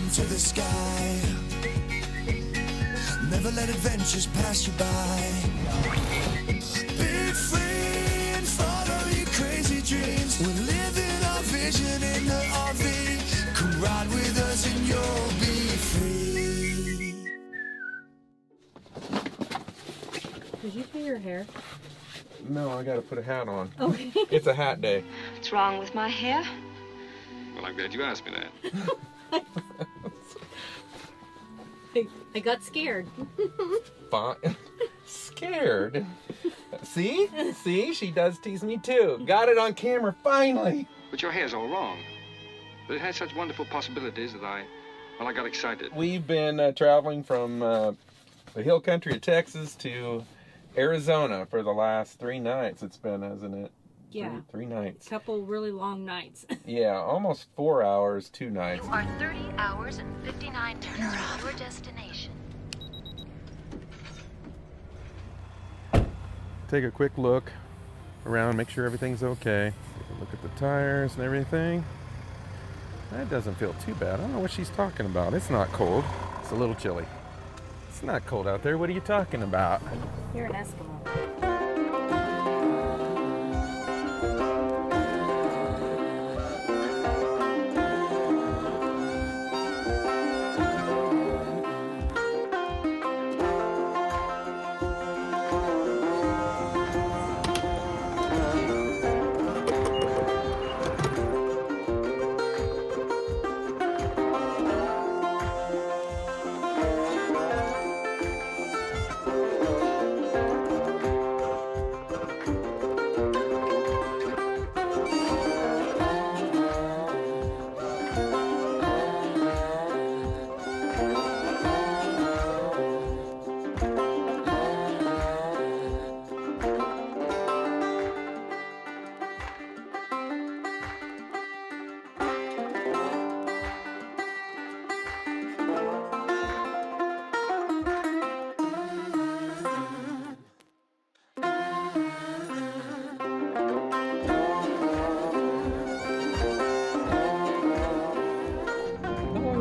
into the sky. Never let adventures pass you by. Be free and follow your crazy dreams. We're living our vision in the RV. Come ride with us and you'll be free. Did you do your hair? No, I gotta put a hat on. Okay. It's a hat day. What's wrong with my hair? Well, I'm glad you asked me that. I got scared. Fine. Scared. See? See? She does tease me too. Got it on camera, finally. But your hair's all wrong. But it has such wonderful possibilities that I got excited. We've been traveling from the hill country of Texas to Arizona for the last 3 nights. It's been, hasn't it? Yeah. Three nights. Couple really long nights. Yeah, almost 4 hours, 2 nights. You are 30 hours and 59 minutes from your destination. Take a quick look around, make sure everything's okay. Take a look at the tires and everything. That doesn't feel too bad. I don't know what she's talking about. It's not cold. It's a little chilly. It's not cold out there. What are you talking about? You're an Eskimo.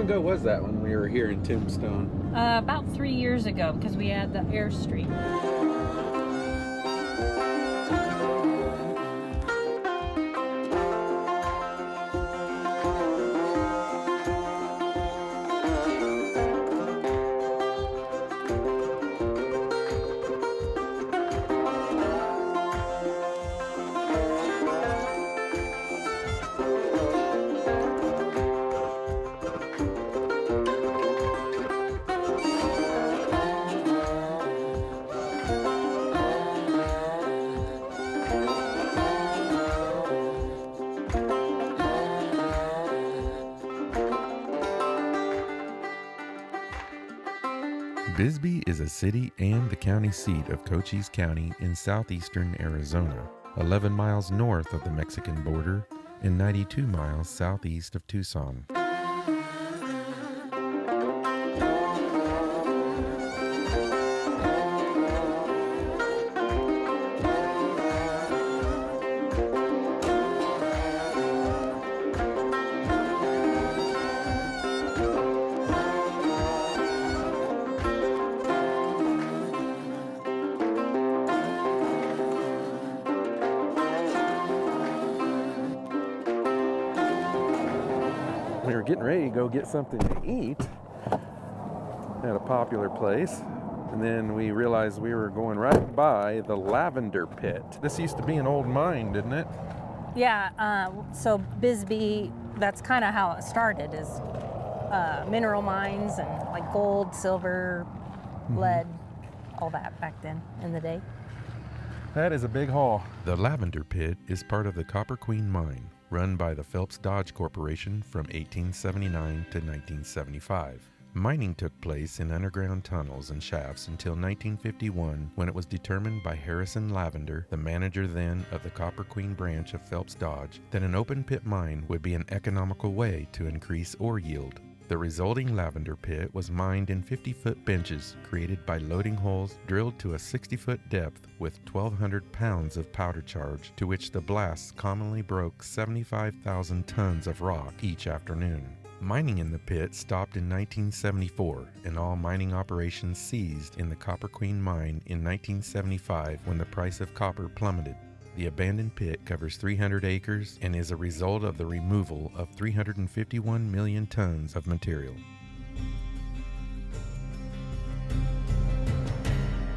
Ago was that when we were here in Tombstone? About 3 years ago, because we had the Airstream. Bisbee is a city and the county seat of Cochise County in southeastern Arizona, 11 miles north of the Mexican border and 92 miles southeast of Tucson. We were getting ready to go get something to eat at a popular place, and then we realized we were going right by the Lavender Pit. This used to be an old mine, didn't it? Yeah, so Bisbee, that's kind of how it started, is mineral mines and like gold, silver, lead, all that back then in the day. That is a big haul. The Lavender Pit is part of the Copper Queen Mine, run by the Phelps Dodge Corporation from 1879 to 1975. Mining took place in underground tunnels and shafts until 1951, when it was determined by Harrison Lavender, the manager then of the Copper Queen branch of Phelps Dodge, that an open pit mine would be an economical way to increase ore yield. The resulting Lavender Pit was mined in 50-foot benches created by loading holes drilled to a 60-foot depth with 1,200 pounds of powder charge, to which the blasts commonly broke 75,000 tons of rock each afternoon. Mining in the pit stopped in 1974 and all mining operations ceased in the Copper Queen mine in 1975 when the price of copper plummeted. The abandoned pit covers 300 acres and is a result of the removal of 351 million tons of material.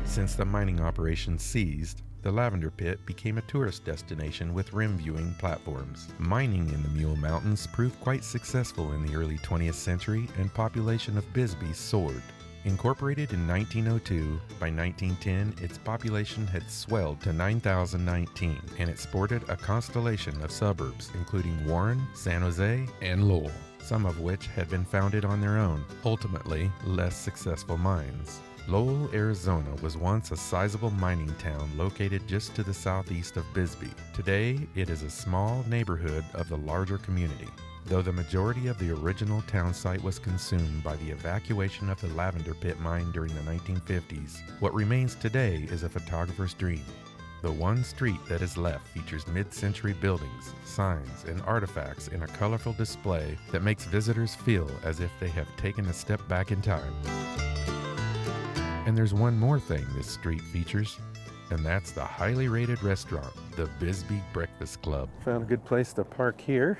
Since the mining operation ceased, the Lavender Pit became a tourist destination with rim viewing platforms. Mining in the Mule Mountains proved quite successful in the early 20th century, and population of Bisbee soared. Incorporated in 1902, by 1910 its population had swelled to 9,019, and it sported a constellation of suburbs including Warren, San Jose, and Lowell, some of which had been founded on their own, ultimately less successful mines. Lowell, Arizona was once a sizable mining town located just to the southeast of Bisbee. Today, it is a small neighborhood of the larger community. Though the majority of the original town site was consumed by the evacuation of the Lavender Pit mine during the 1950s, what remains today is a photographer's dream. The one street that is left features mid-century buildings, signs, and artifacts in a colorful display that makes visitors feel as if they have taken a step back in time. And there's one more thing this street features, and that's the highly rated restaurant, the Bisbee Breakfast Club. Found a good place to park here.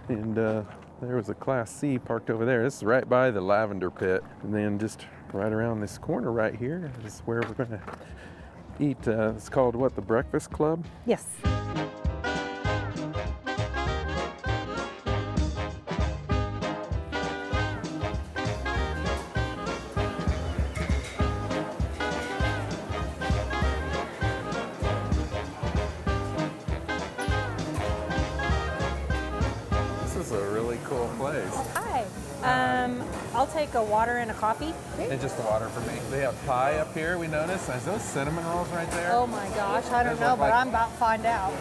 And there was a Class C parked over there. This is right by the Lavender Pit. And then just right around this corner right here is where we're going to eat. It's called what, the Breakfast Club? Yes. This is a really cool place. Hi. I'll take a water and a coffee. And just water for me. They have pie up here, we noticed. There's those cinnamon rolls right there. Oh my gosh, I don't Those know, look but like- I'm about to find out.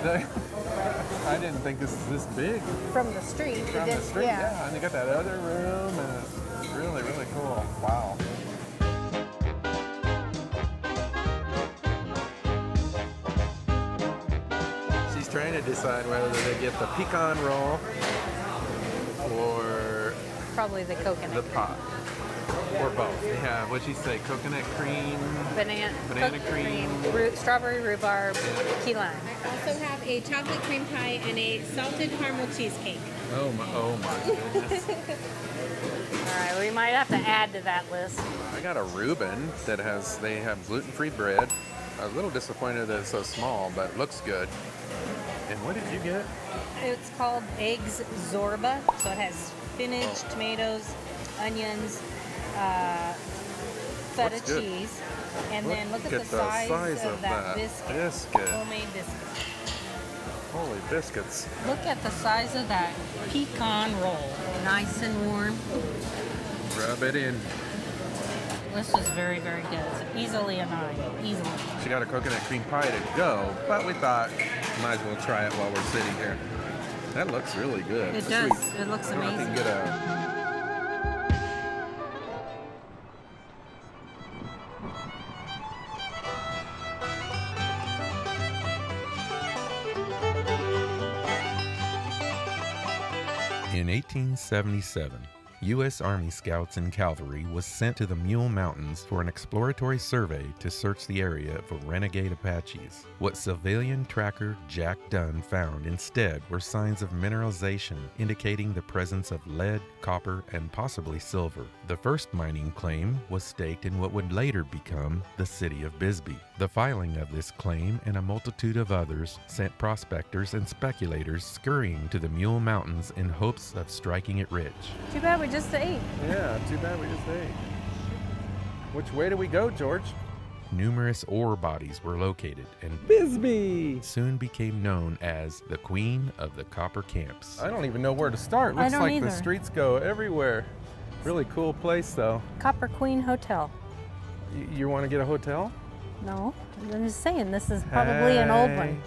I didn't think this is this big From the street. it from the did- street. Yeah. Yeah, and they got that other room, and it's really, really cool. Wow. She's trying to decide whether they get the pecan roll or Probably the coconut. the pot, or both. They have, what'd she say, coconut cream? Banana Banana cooked cream. strawberry rhubarb, key lime. Also have a chocolate cream pie and a salted caramel cheesecake. Oh my goodness. All right, we might have to add to that list. I got a Reuben that they have gluten-free bread. I was a little disappointed that it's so small, but it looks good. And what did you get? It's called Eggs Zorba, so it has spinach, tomatoes, onions, feta Looks good. cheese, and then look at the the size of that biscuit. homemade biscuit. Holy biscuits. Look at the size of that pecan roll, nice and warm. Rub it in. This is very, very good. It's easily a 9, easily. She got a coconut cream pie to go, but we thought might as well try it while we're sitting here. That looks really good. It Sweet. does. It looks I don't know if you amazing. can get a In 1877, U.S. Army Scouts and Cavalry was sent to the Mule Mountains for an exploratory survey to search the area for renegade Apaches. What civilian tracker Jack Dunn found instead were signs of mineralization indicating the presence of lead, copper, and possibly silver. The first mining claim was staked in what would later become the city of Bisbee. The filing of this claim and a multitude of others sent prospectors and speculators scurrying to the Mule Mountains in hopes of striking it rich. Too bad we just ate. Yeah, too bad we just ate. Which way do we go, George? Numerous ore bodies were located and Bisbee! soon became known as the Queen of the Copper Camps. I don't even know where to start. I Looks don't like either. the streets go everywhere. Really cool place, though. Copper Queen Hotel. You want to get a hotel? No, I'm just saying this is probably an old one.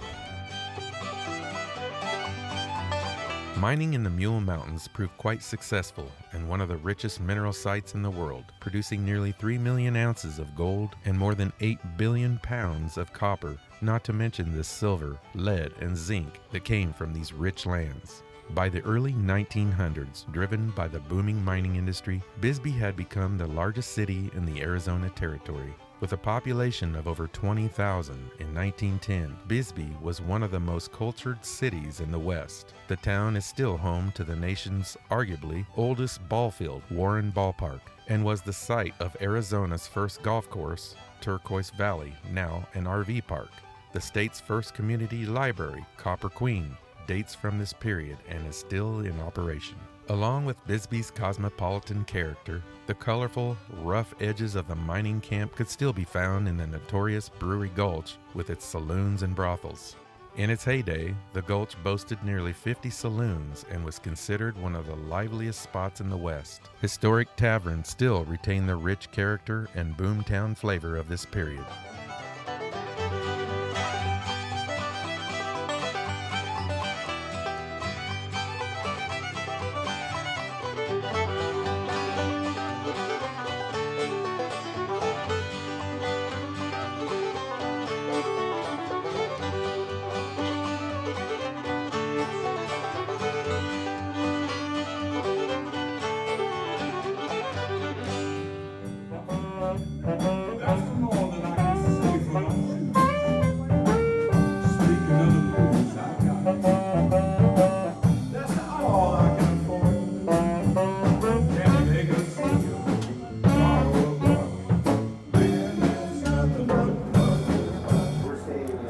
Mining in the Mule Mountains proved quite successful and one of the richest mineral sites in the world, producing nearly 3 million ounces of gold and more than 8 billion pounds of copper, not to mention the silver, lead, and zinc that came from these rich lands. By the early 1900s, driven by the booming mining industry, Bisbee had become the largest city in the Arizona Territory. With a population of over 20,000 in 1910, Bisbee was one of the most cultured cities in the West. The town is still home to the nation's arguably oldest ball field, Warren Ballpark, and was the site of Arizona's first golf course, Turquoise Valley, now an RV park. The state's first community library, Copper Queen, dates from this period and is still in operation. Along with Bisbee's cosmopolitan character, the colorful, rough edges of the mining camp could still be found in the notorious Brewery Gulch with its saloons and brothels. In its heyday, the Gulch boasted nearly 50 saloons and was considered one of the liveliest spots in the West. Historic taverns still retain the rich character and boomtown flavor of this period.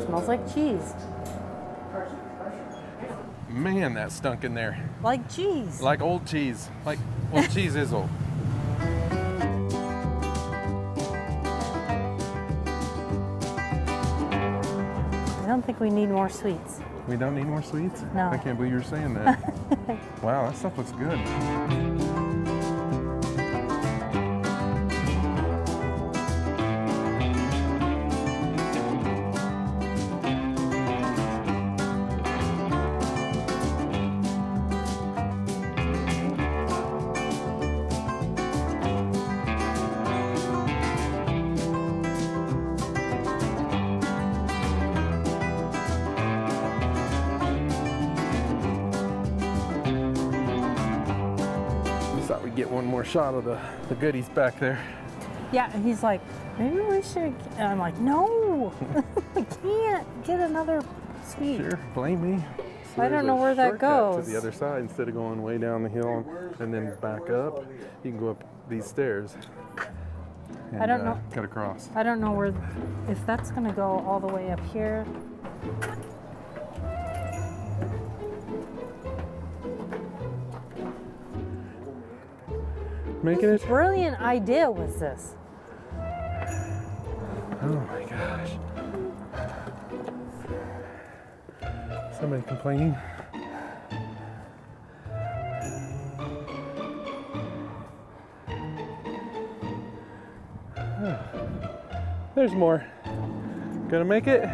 Smells like cheese. Man, that stunk in there. Like cheese. Like old cheese. Well, cheese is old. I don't think we need more sweets. We don't need more sweets? No. I can't believe you're saying that. Wow, that stuff looks good. Thought we'd get one more shot of the goodies back there. Yeah, and he's like, maybe we should. And I'm like, no, I can't get another sweet. Sure, blame me. So I don't there's know a where that shortcut goes. To the other side, instead of going way down the hill and then back up, you can go up these stairs. And, I don't know. Cut across. I don't know where, if that's gonna go all the way up here. Making it? Brilliant idea was this. Oh my gosh. Somebody complaining. There's more. Gonna make it?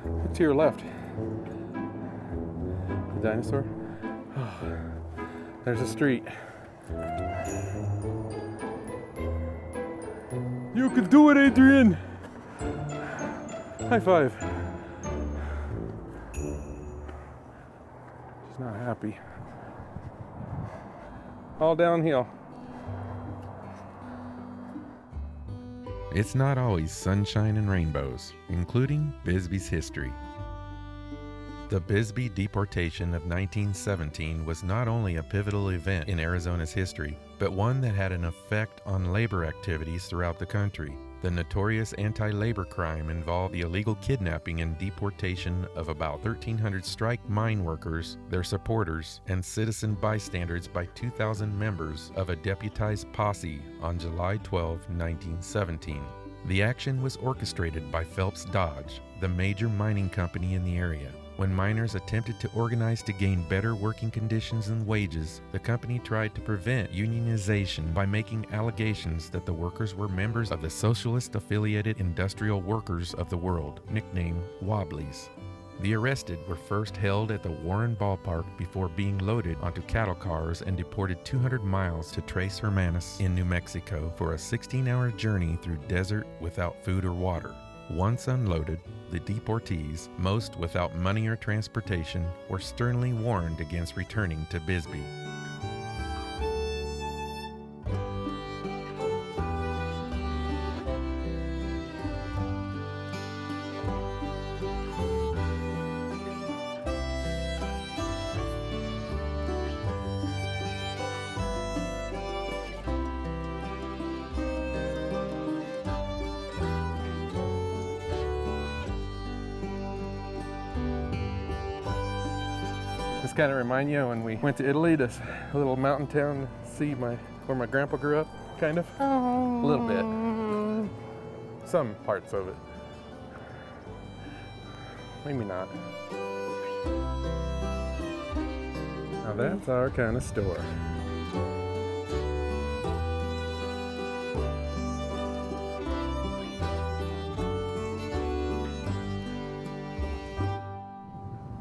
Look to your left. The dinosaur? Oh, there's a street. You can do it, Adrian! High five. She's not happy. All downhill. It's not always sunshine and rainbows, including Bisbee's history. The Bisbee deportation of 1917 was not only a pivotal event in Arizona's history, but one that had an effect on labor activities throughout the country. The notorious anti-labor crime involved the illegal kidnapping and deportation of about 1,300 strike mine workers, their supporters, and citizen bystanders by 2,000 members of a deputized posse on July 12, 1917. The action was orchestrated by Phelps Dodge, the major mining company in the area. When miners attempted to organize to gain better working conditions and wages, the company tried to prevent unionization by making allegations that the workers were members of the Socialist Affiliated Industrial Workers of the World, nicknamed Wobblies. The arrested were first held at the Warren Ballpark before being loaded onto cattle cars and deported 200 miles to Tres Hermanas in New Mexico for a 16-hour journey through desert without food or water. Once unloaded, the deportees, most without money or transportation, were sternly warned against returning to Bisbee. This kind of remind you when we went to Italy, this little mountain town, to see where my grandpa grew up, kind of? Oh. A little bit. Some parts of it. Maybe not. Now that's our kind of store.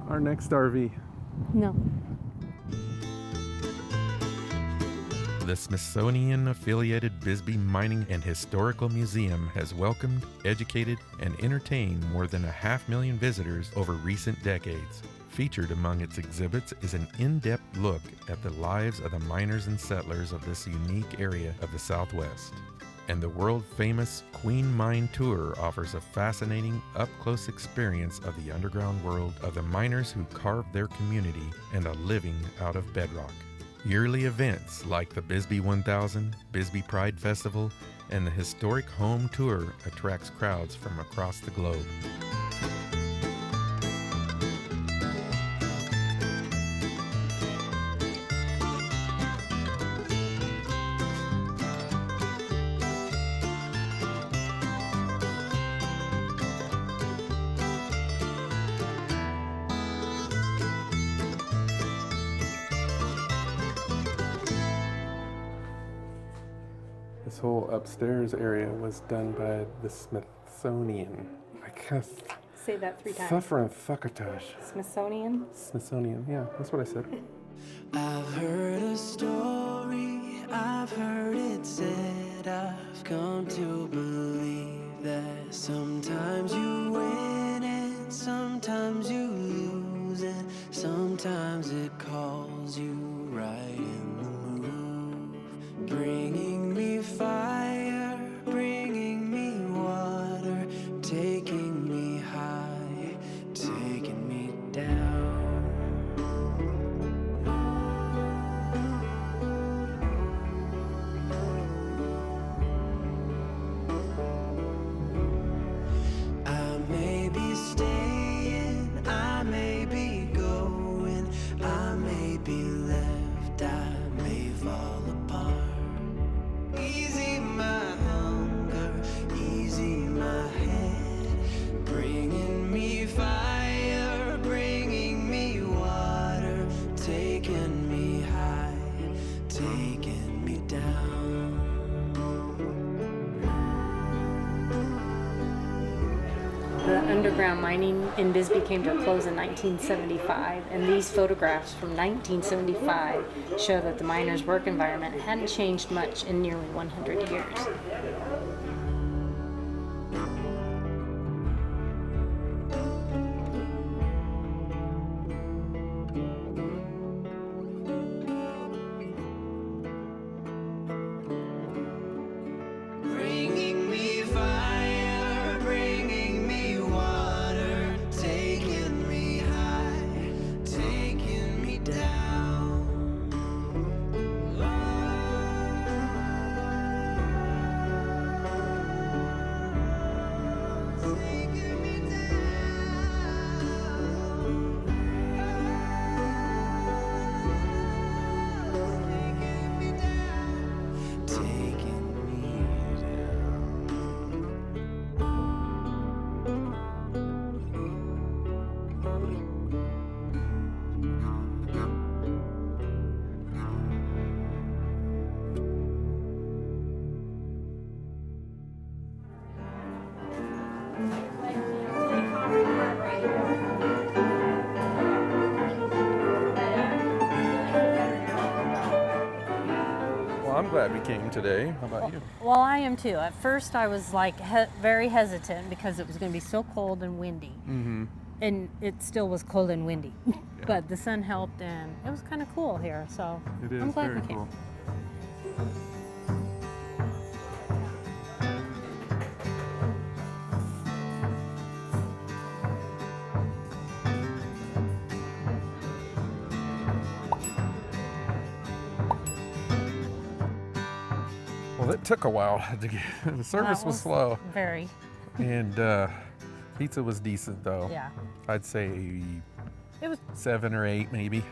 Our next RV. No. The Smithsonian-affiliated Bisbee Mining and Historical Museum has welcomed, educated, and entertained more than 500,000 visitors over recent decades. Featured among its exhibits is an in-depth look at the lives of the miners and settlers of this unique area of the Southwest. And the world-famous Queen Mine Tour offers a fascinating, up-close experience of the underground world of the miners who carved their community and a living out of bedrock. Yearly events like the Bisbee 1000, Bisbee Pride Festival, and the historic Home Tour attracts crowds from across the globe. This whole upstairs area was done by the Smithsonian. I guess. Say that 3 times. Suffering fuckatosh. Smithsonian. Smithsonian, yeah, that's what I said. I've heard a story, I've heard it said, I've come to believe that sometimes you win and sometimes you lose, and sometimes it calls you right in the move. Bringing me fire, bringing me water, taking me high, taking me down. I may be staying, I may be going, I may be left, I may fall apart. Easy my hunger, easy my head, bringing me fire, bringing me water, taking me high, taking me down. The underground mining in Bisbee came to a close in 1975, and these photographs from 1975 show that the miners' work environment hadn't changed much in nearly 100 years. Bringing me fire, bringing me water, taking me high, taking me down. I'm glad we came today. How about you? Well, I am too. At first, I was like very hesitant because it was going to be so cold and windy. Mm-hmm. And it still was cold and windy. But the sun helped, and it was kind of cool here. So It is I'm glad very we came. cool. Well, it took a while to get. The service That was slow, Very. and pizza was decent though. Yeah. I'd say It was. 7 or 8 maybe,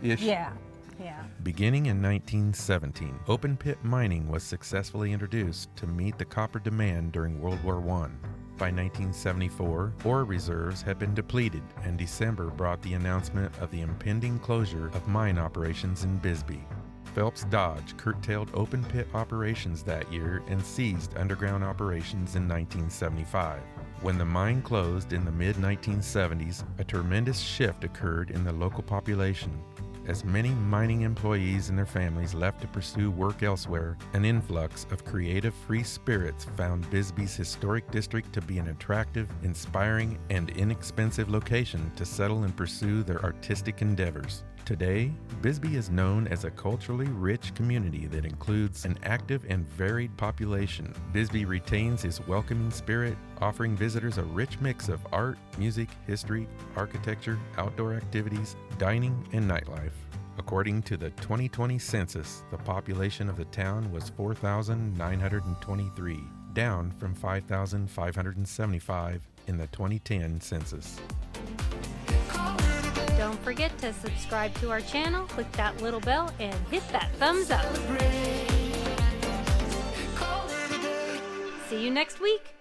ish. Yeah. Yeah. Beginning in 1917, open pit mining was successfully introduced to meet the copper demand during World War I. By 1974, ore reserves had been depleted, and December brought the announcement of the impending closure of mine operations in Bisbee. Phelps Dodge curtailed open pit operations that year and ceased underground operations in 1975. When the mine closed in the mid-1970s, a tremendous shift occurred in the local population. As many mining employees and their families left to pursue work elsewhere, an influx of creative free spirits found Bisbee's historic district to be an attractive, inspiring, and inexpensive location to settle and pursue their artistic endeavors. Today, Bisbee is known as a culturally rich community that includes an active and varied population. Bisbee retains its welcoming spirit, offering visitors a rich mix of art, music, history, architecture, outdoor activities, dining, and nightlife. According to the 2020 census, the population of the town was 4,923, down from 5,575 in the 2010 census. Don't forget to subscribe to our channel, click that little bell, and hit that thumbs up. See you next week.